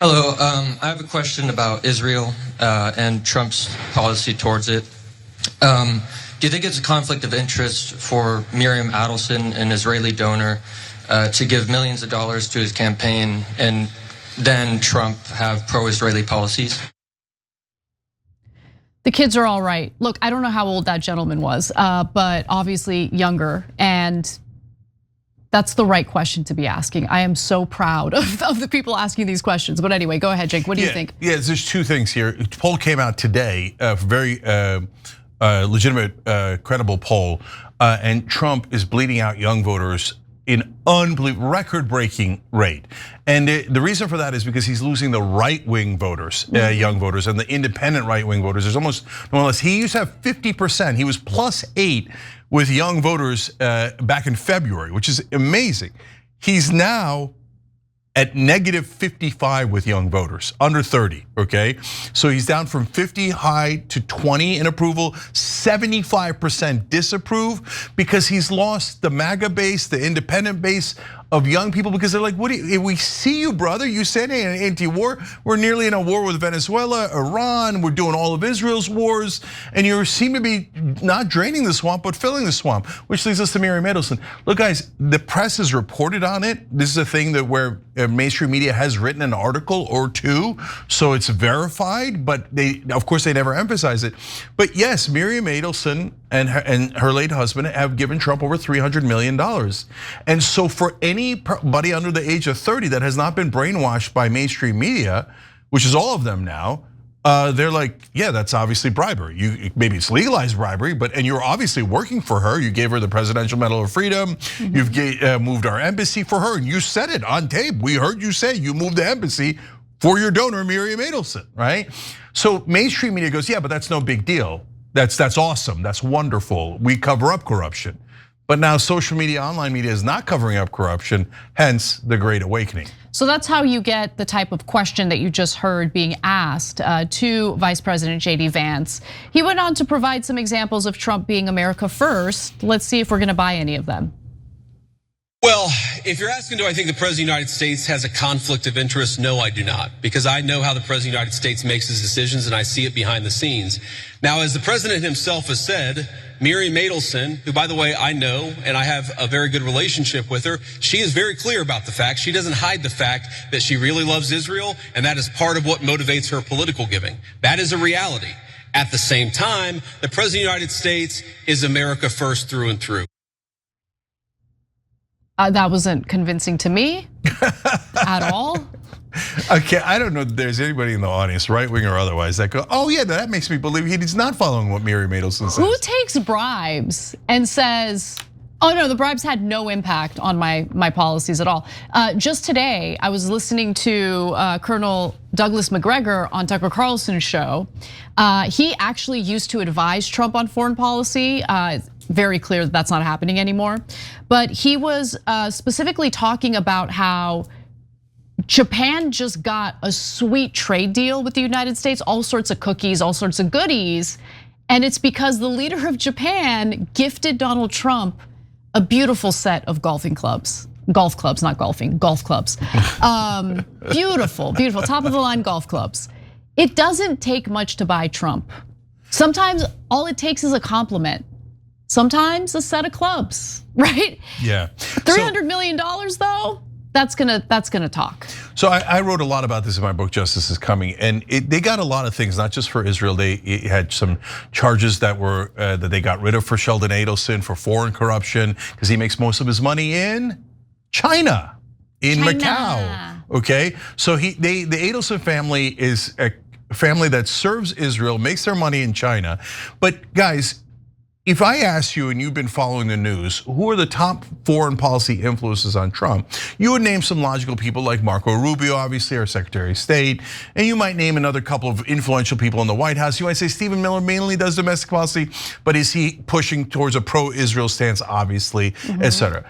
Hello, I have a question about Israel and Trump's policy towards it. Do you think it's a conflict of interest for Miriam Adelson, an Israeli donor, to give millions of dollars to his campaign and then Trump have pro-Israeli policies? The kids are all right. Look, I don't know how old that gentleman was, but obviously younger, and that's the right question to be asking. I am so proud of the people asking these questions. But anyway, go ahead, Jake. What do you think? Yeah, there's two things here. A poll came out today, a very legitimate, credible poll, and Trump is bleeding out young voters in unbelievable, record-breaking rate. And the reason for that is because he's losing the right-wing voters, young voters, and the independent right-wing voters. There's almost no less. He used to have 50%. He was +8 with young voters back in February, which is amazing. He's now at -55 with young voters, under 30, okay? So he's down from 50 high to 20 in approval, 75% disapprove, because he's lost the MAGA base, the independent base of young people, because they're like, what do you, we see you, brother, you said anti-war, we're nearly in a war with Venezuela, Iran, we're doing all of Israel's wars, and you seem to be not draining the swamp, but filling the swamp, which leads us to Miriam Adelson. Look, guys, the press has reported on it. This is a thing that where mainstream media has written an article or two, so it's verified, but of course, they never emphasize it. But yes, Miriam Adelson and her late husband have given Trump over $300 million. And so for anybody under the age of 30 that has not been brainwashed by mainstream media, which is all of them now, they're like, yeah, that's obviously bribery. Maybe it's legalized bribery, and you're obviously working for her. You gave her the Presidential Medal of Freedom. You've moved our embassy for her, and you said it on tape. We heard you say you moved the embassy for your donor, Miriam Adelson, right? So mainstream media goes, yeah, but that's no big deal. That's awesome, that's wonderful. We cover up corruption. But now social media, online media is not covering up corruption, hence the Great Awakening. So that's how you get the type of question that you just heard being asked to Vice President JD Vance. He went on to provide some examples of Trump being America first. Let's see if we're gonna buy any of them. Well, if you're asking, do I think the President of the United States has a conflict of interest? No, I do not, because I know how the President of the United States makes his decisions and I see it behind the scenes. Now, as the President himself has said, Miriam Adelson, who by the way, I know and I have a very good relationship with her, she is very clear about the fact. She doesn't hide the fact that she really loves Israel, and that is part of what motivates her political giving. That is a reality. At the same time, the President of the United States is America first through and through. That wasn't convincing to me at all. Okay, I don't know if there's anybody in the audience, right wing or otherwise, that go, oh yeah, that makes me believe he's not following what Miriam Adelson says. Who takes bribes and says, oh no, the bribes had no impact on my policies at all. Just today, I was listening to Colonel Douglas McGregor on Tucker Carlson's show. He actually used to advise Trump on foreign policy. Very clear that that's not happening anymore. But he was specifically talking about how Japan just got a sweet trade deal with the United States, all sorts of cookies, all sorts of goodies. And it's because the leader of Japan gifted Donald Trump a beautiful set of golf clubs, not golfing, golf clubs. Beautiful, beautiful, top of the line golf clubs. It doesn't take much to buy Trump. Sometimes all it takes is a compliment. Sometimes a set of clubs, right? Yeah. $300 million though, that's gonna talk. So I wrote a lot about this in my book, Justice is Coming, and they got a lot of things, not just for Israel. They had some charges that were that they got rid of for Sheldon Adelson for foreign corruption, because he makes most of his money in China, Macau. Okay, so the Adelson family is a family that serves Israel, makes their money in China. But guys, if I ask you, and you've been following the news, who are the top foreign policy influences on Trump? You would name some logical people like Marco Rubio, obviously, our Secretary of State, and you might name another couple of influential people in the White House. You might say Stephen Miller mainly does domestic policy, but is he pushing towards a pro-Israel stance, obviously, etc.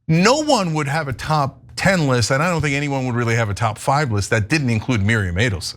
No one would have a top 10 list, and I don't think anyone would really have a top 5 list that didn't include Miriam Adelson.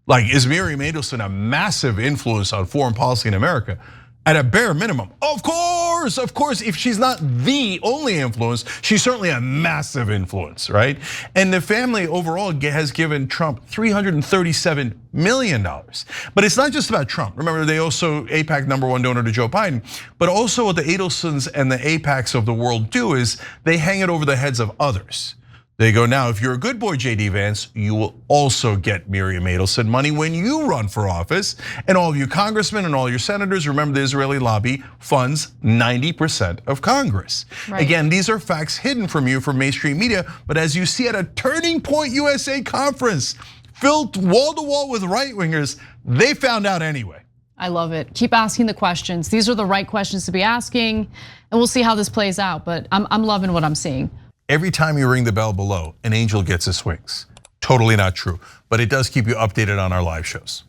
Like, is Miriam Adelson a massive influence on foreign policy in America? At a bare minimum, of course. course, if she's not the only influence, she's certainly a massive influence, right? And the family overall has given Trump $337 million. But it's not just about Trump. Remember, they also AIPAC #1 donor to Joe Biden, but also what the Adelsons and the AIPACs of the world do is they hang it over the heads of others. They go, now, if you're a good boy, JD Vance, you will also get Miriam Adelson money when you run for office. And all of you congressmen and all your senators, remember the Israeli lobby funds 90% of Congress. Right. Again, these are facts hidden from you from mainstream media, but as you see at a Turning Point USA conference, filled wall to wall with right wingers, they found out anyway. I love it. Keep asking the questions. These are the right questions to be asking, and we'll see how this plays out, but I'm loving what I'm seeing. Every time you ring the bell below, an angel gets his wings. Totally not true, but it does keep you updated on our live shows.